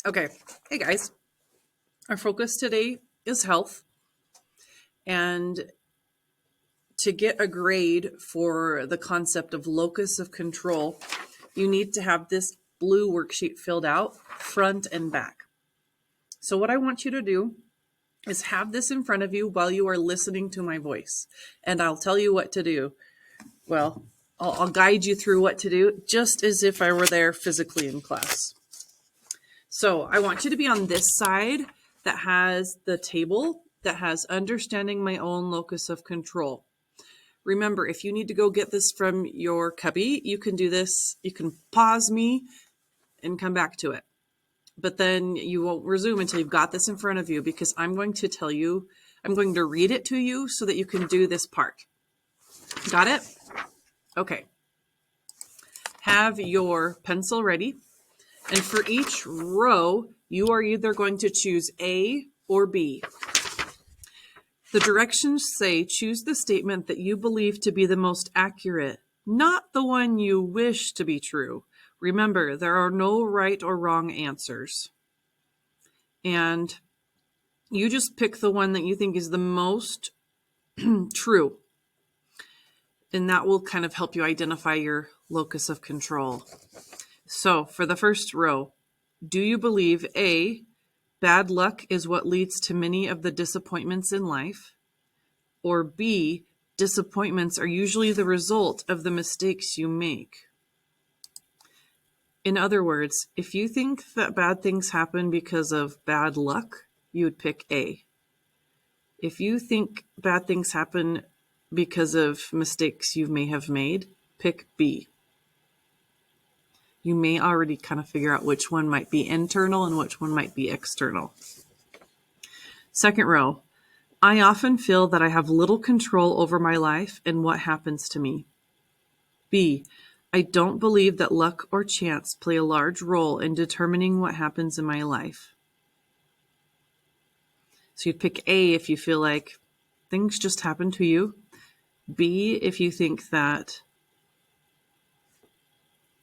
Okay. Hey guys. Our focus today is health. And to get a grade for the concept of locus of control, you need to have this blue worksheet filled out front and back. So, what I want you to do is have this in front of you while you are listening to my voice. And I'll tell you what to do. Well, I'll guide you through what to do just as if I were there physically in class. So I want you to be on this side that has the table that has understanding my own locus of control. Remember, if you need to go get this from your cubby, you can do this. You can pause me and come back to it. But then you won't resume until you've got this in front of you, because I'm going to tell you, I'm going to read it to you so that you can do this part. Got it? Okay. Have your pencil ready. And for each row, you are either going to choose A or B. The directions say choose the statement that you believe to be the most accurate, not the one you wish to be true. Remember, there are no right or wrong answers. And you just pick the one that you think is the most true. And that will kind of help you identify your locus of control. So for the first row, do you believe A, bad luck is what leads to many of the disappointments in life? Or B, disappointments are usually the result of the mistakes you make? In other words, if you think that bad things happen because of bad luck, you would pick A. If you think bad things happen because of mistakes you may have made, pick B. You may already kind of figure out which one might be internal and which one might be external. Second row, I often feel that I have little control over my life and what happens to me. B, I don't believe that luck or chance play a large role in determining what happens in my life. So you'd pick A if you feel like things just happen to you. B, if you think that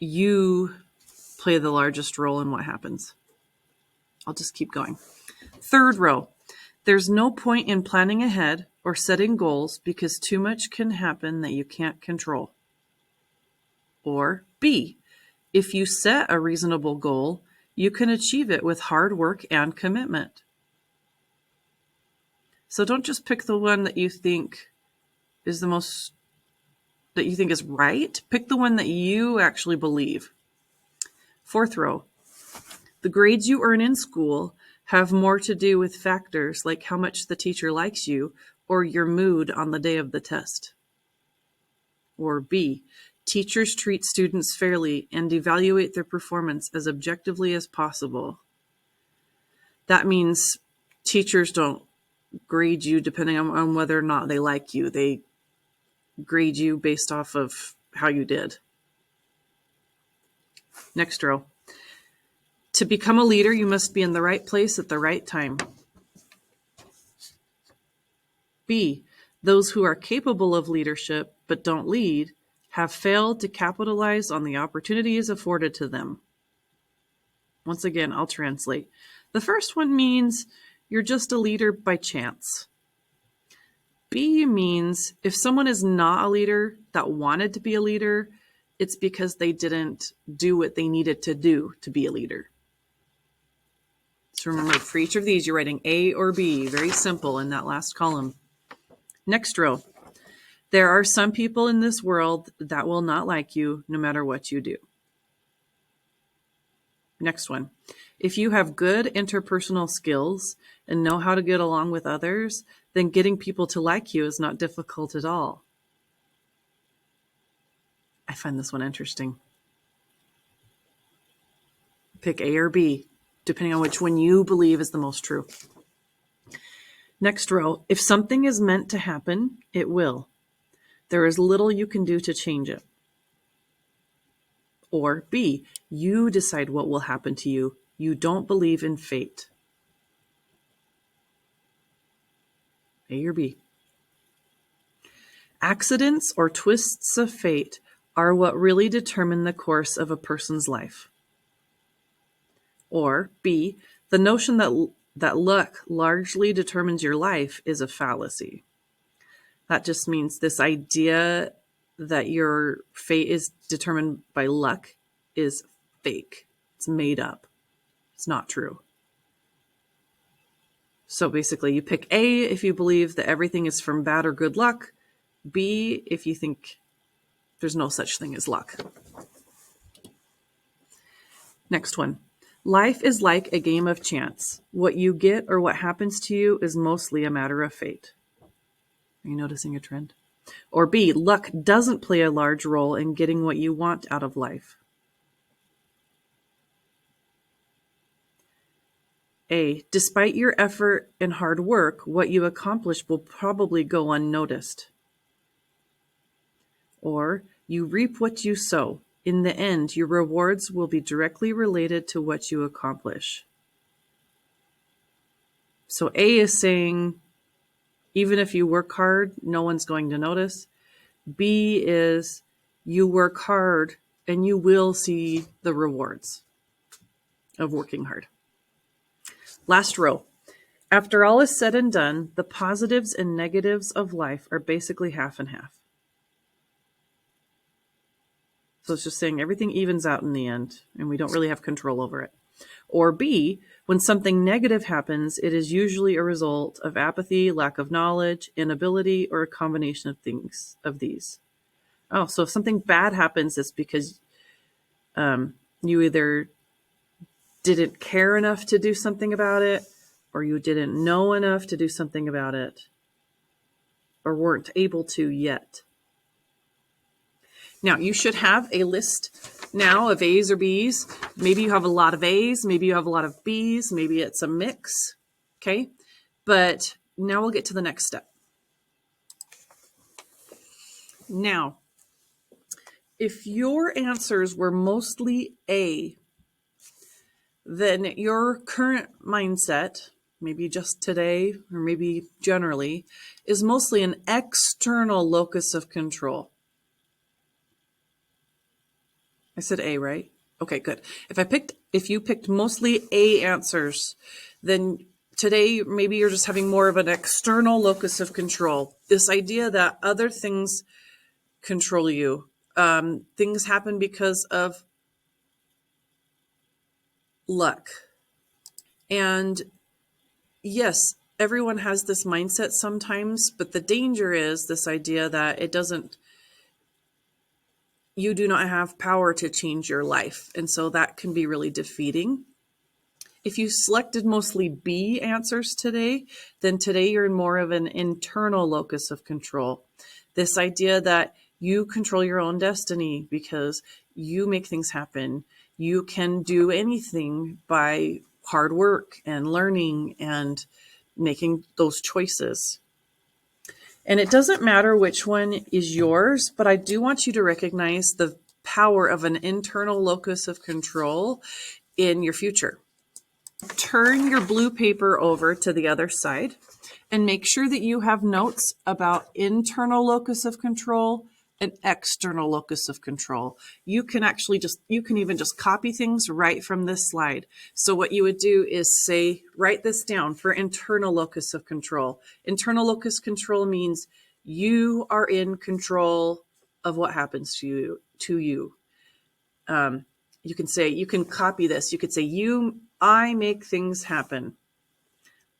you play the largest role in what happens. I'll just keep going. Third row, there's no point in planning ahead or setting goals because too much can happen that you can't control. Or B, if you set a reasonable goal, you can achieve it with hard work and commitment. So don't just pick the one that you think is the most, that you think is right. Pick the one that you actually believe. Fourth row, the grades you earn in school have more to do with factors like how much the teacher likes you or your mood on the day of the test. Or B, teachers treat students fairly and evaluate their performance as objectively as possible. That means teachers don't grade you depending on whether or not they like you. They grade you based off of how you did. Next row. To become a leader, you must be in the right place at the right time. B, those who are capable of leadership but don't lead have failed to capitalize on the opportunities afforded to them. Once again, I'll translate. The first one means you're just a leader by chance. B means if someone is not a leader that wanted to be a leader, it's because they didn't do what they needed to do to be a leader. So remember, for each of these, you're writing A or B. Very simple in that last column. Next row. There are some people in this world that will not like you no matter what you do. Next one. If you have good interpersonal skills and know how to get along with others, then getting people to like you is not difficult at all. I find this one interesting. Pick A or B, depending on which one you believe is the most true. Next row. If something is meant to happen, it will. There is little you can do to change it. Or B, you decide what will happen to you. You don't believe in fate. A or B. Accidents or twists of fate are what really determine the course of a person's life. Or B, the notion that luck largely determines your life is a fallacy. That just means this idea that your fate is determined by luck is fake. It's made up. It's not true. So basically, you pick A if you believe that everything is from bad or good luck. B if you think there's no such thing as luck. Next one. Life is like a game of chance. What you get or what happens to you is mostly a matter of fate. Are you noticing a trend? Or B, luck doesn't play a large role in getting what you want out of life. A, despite your effort and hard work, what you accomplish will probably go unnoticed. Or, you reap what you sow. In the end, your rewards will be directly related to what you accomplish. So A is saying, even if you work hard, no one's going to notice. B is, you work hard and you will see the rewards of working hard. Last row. After all is said and done, the positives and negatives of life are basically half and half. So it's just saying everything evens out in the end, and we don't really have control over it. Or B, when something negative happens, it is usually a result of apathy, lack of knowledge, inability, or a combination of these. Oh, so if something bad happens, it's because you either didn't care enough to do something about it, or you didn't know enough to do something about it, or weren't able to yet. Now, you should have a list now of A's or B's. Maybe you have a lot of A's, maybe you have a lot of B's, maybe it's a mix, okay? But now we'll get to the next step. Now, if your answers were mostly A, then your current mindset, maybe just today or maybe generally, is mostly an external locus of control. I said A, right? Okay, good. If you picked mostly A answers, then today maybe you're just having more of an external locus of control. This idea that other things control you. Things happen because of luck. And yes, everyone has this mindset sometimes, but the danger is this idea that you do not have power to change your life. And so that can be really defeating. If you selected mostly B answers today, then today you're in more of an internal locus of control. This idea that you control your own destiny because you make things happen. You can do anything by hard work and learning and making those choices. And it doesn't matter which one is yours, but I do want you to recognize the power of an internal locus of control in your future. Turn your blue paper over to the other side and make sure that you have notes about internal locus of control and external locus of control. You can even just copy things right from this slide. So what you would do is write this down for internal locus of control. Internal locus control means you are in control of what happens to you. You can copy this. You could say, I make things happen.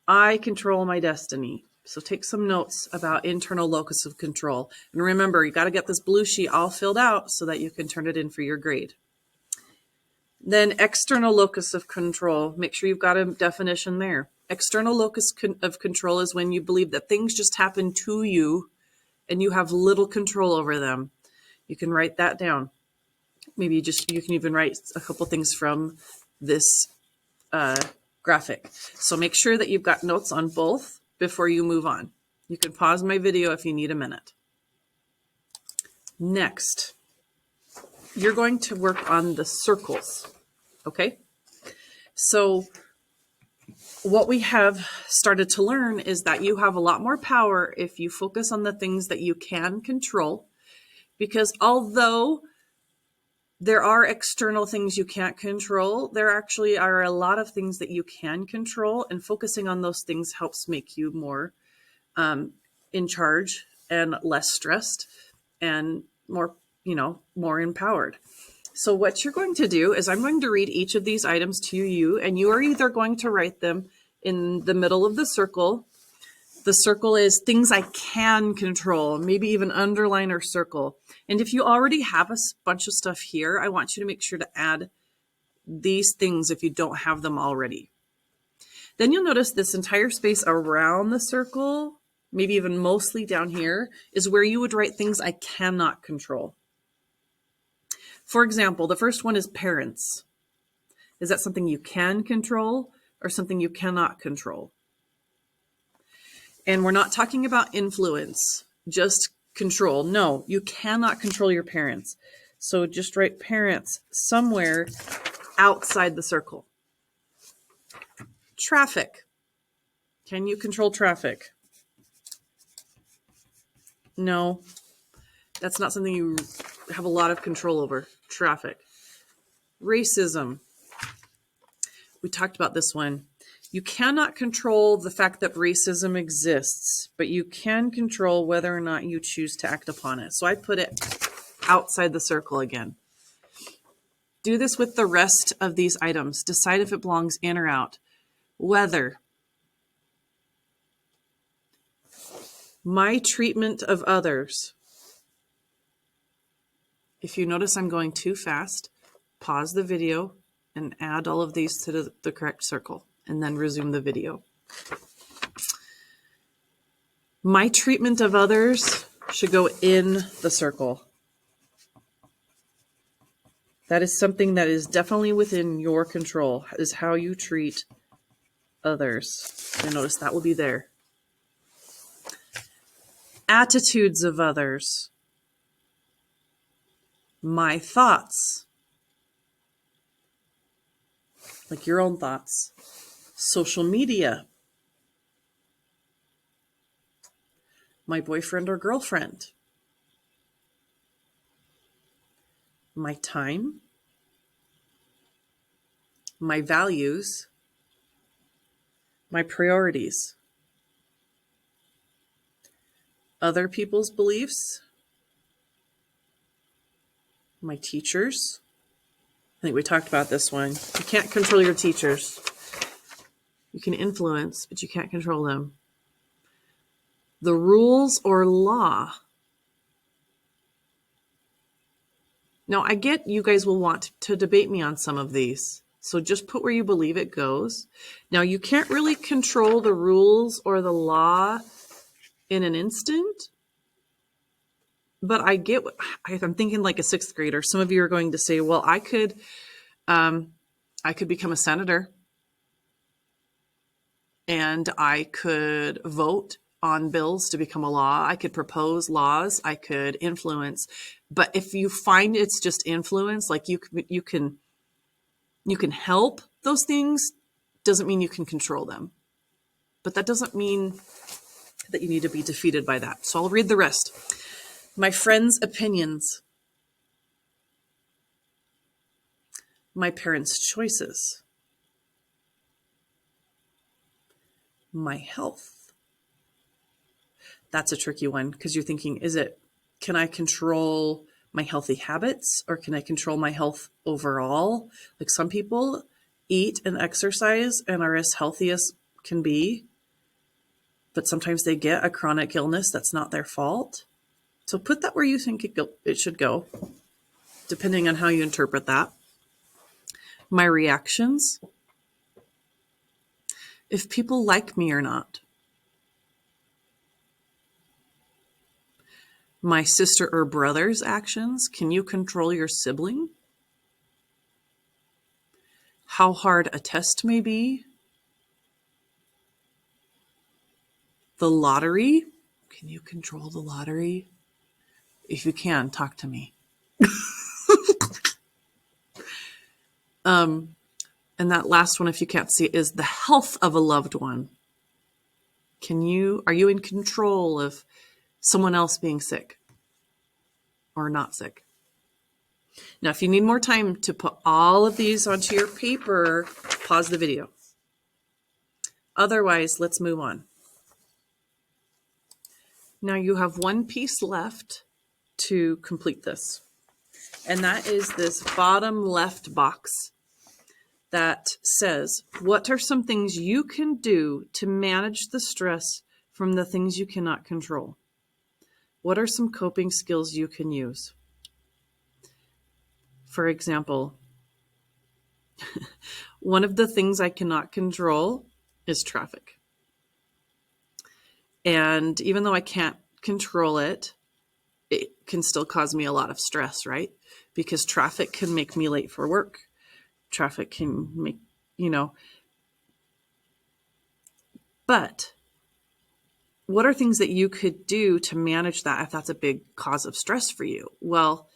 I control my destiny. So take some notes about internal locus of control. And remember, you got to get this blue sheet all filled out so that you can turn it in for your grade. Then external locus of control. Make sure you've got a definition there. External locus of control is when you believe that things just happen to you and you have little control over them. You can write that down. Maybe you can even write a couple things from this graphic. So make sure that you've got notes on both before you move on. You can pause my video if you need a minute. Next, you're going to work on the circles, okay? So what we have started to learn is that you have a lot more power if you focus on the things that you can control, because although There are external things you can't control. There actually are a lot of things that you can control, and focusing on those things helps make you more in charge and less stressed and more, more empowered. So what you're going to do is I'm going to read each of these items to you, and you are either going to write them in the middle of the circle. The circle is things I can control, maybe even underline or circle. And if you already have a bunch of stuff here, I want you to make sure to add these things if you don't have them already. Then you'll notice this entire space around the circle, maybe even mostly down here, is where you would write things I cannot control. For example, the first one is parents. Is that something you can control or something you cannot control? And we're not talking about influence, just control. No, you cannot control your parents. So just write parents somewhere outside the circle. Traffic. Can you control traffic? No, that's not something you have a lot of control over. Traffic. Racism. We talked about this one. You cannot control the fact that racism exists, but you can control whether or not you choose to act upon it. So I put it outside the circle again. Do this with the rest of these items. Decide if it belongs in or out. Weather. My treatment of others. If you notice I'm going too fast, pause the video and add all of these to the correct circle, and then resume the video. My treatment of others should go in the circle. That is something that is definitely within your control, is how you treat others. And notice that will be there. Attitudes of others. My thoughts. Like your own thoughts. Social media. My boyfriend or girlfriend. My time. My values. My priorities. Other people's beliefs. My teachers. I think we talked about this one. You can't control your teachers. You can influence, but you can't control them. The rules or law. Now, I get you guys will want to debate me on some of these, so just put where you believe it goes. Now, you can't really control the rules or the law in an instant, but I get, I'm thinking like a sixth grader. Some of you are going to say, well, I could become a senator and I could vote on bills to become a law. I could propose laws. I could influence. But if you find it's just influence, like you can help those things, doesn't mean you can control them. But that doesn't mean that you need to be defeated by that. So I'll read the rest. My friends' opinions. My parents' choices. My health. That's a tricky one because you're thinking, can I control my healthy habits or can I control my health overall? Like some people eat and exercise and are as healthy as can be, but sometimes they get a chronic illness that's not their fault. So put that where you think it should go, depending on how you interpret that. My reactions. If people like me or not. My sister or brother's actions. Can you control your sibling? How hard a test may be. The lottery. Can you control the lottery? If you can, talk to me. And that last one, if you can't see it, is the health of a loved one. Are you in control of someone else being sick or not sick? Now, if you need more time to put all of these onto your paper, pause the video. Otherwise, let's move on. Now you have one piece left to complete this, and that is this bottom left box that says, what are some things you can do to manage the stress from the things you cannot control? What are some coping skills you can use? For example, one of the things I cannot control is traffic. And even though I can't control it, it can still cause me a lot of stress, right? Because traffic can make me late for work. Traffic can make, but what are things that you could do to manage that if that's a big cause of stress for you? Well,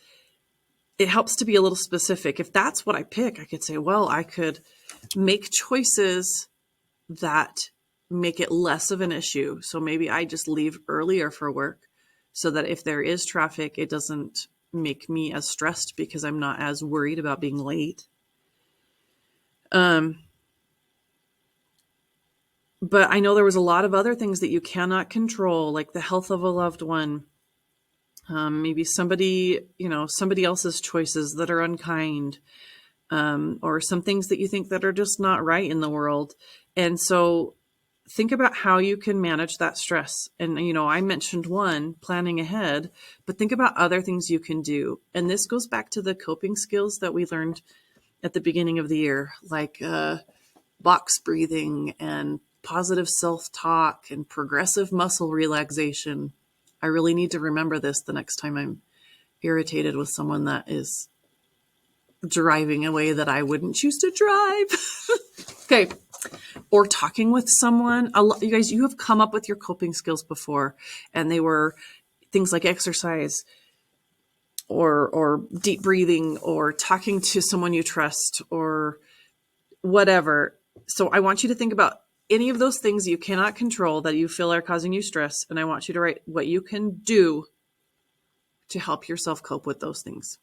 it helps to be a little specific. If that's what I pick, I could say, well, I could make choices that make it less of an issue. So maybe I just leave earlier for work so that if there is traffic, it doesn't make me as stressed because I'm not as worried about being late. But I know there was a lot of other things that you cannot control, like the health of a loved one. Maybe somebody else's choices that are unkind, or some things that you think that are just not right in the world. And so think about how you can manage that stress. And, I mentioned one, planning ahead, but think about other things you can do. And this goes back to the coping skills that we learned at the beginning of the year, like box breathing and positive self-talk and progressive muscle relaxation. I really need to remember this the next time I'm irritated with someone that is driving a way that I wouldn't choose to drive. Okay. Or talking with someone. You guys, you have come up with your coping skills before, and they were things like exercise or deep breathing or talking to someone you trust or whatever. So I want you to think about any of those things you cannot control that you feel are causing you stress. And I want you to write what you can do to help yourself cope with those things.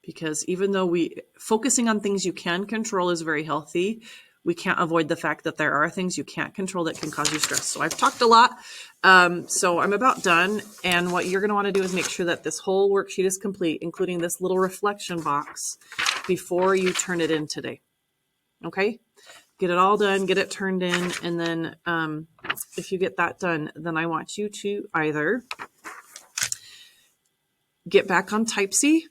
Because even though focusing on things you can control is very healthy, we can't avoid the fact that there are things you can't control that can cause you stress. So I've talked a lot. So I'm about done. And what you're going to want to do is make sure that this whole worksheet is complete, including this little reflection box, before you turn it in today. Okay? Get it all done, get it turned in. And then if you get that done, then I want you to either get back on Type C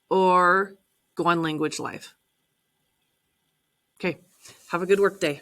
or go on Language Live. Okay, have a good work day.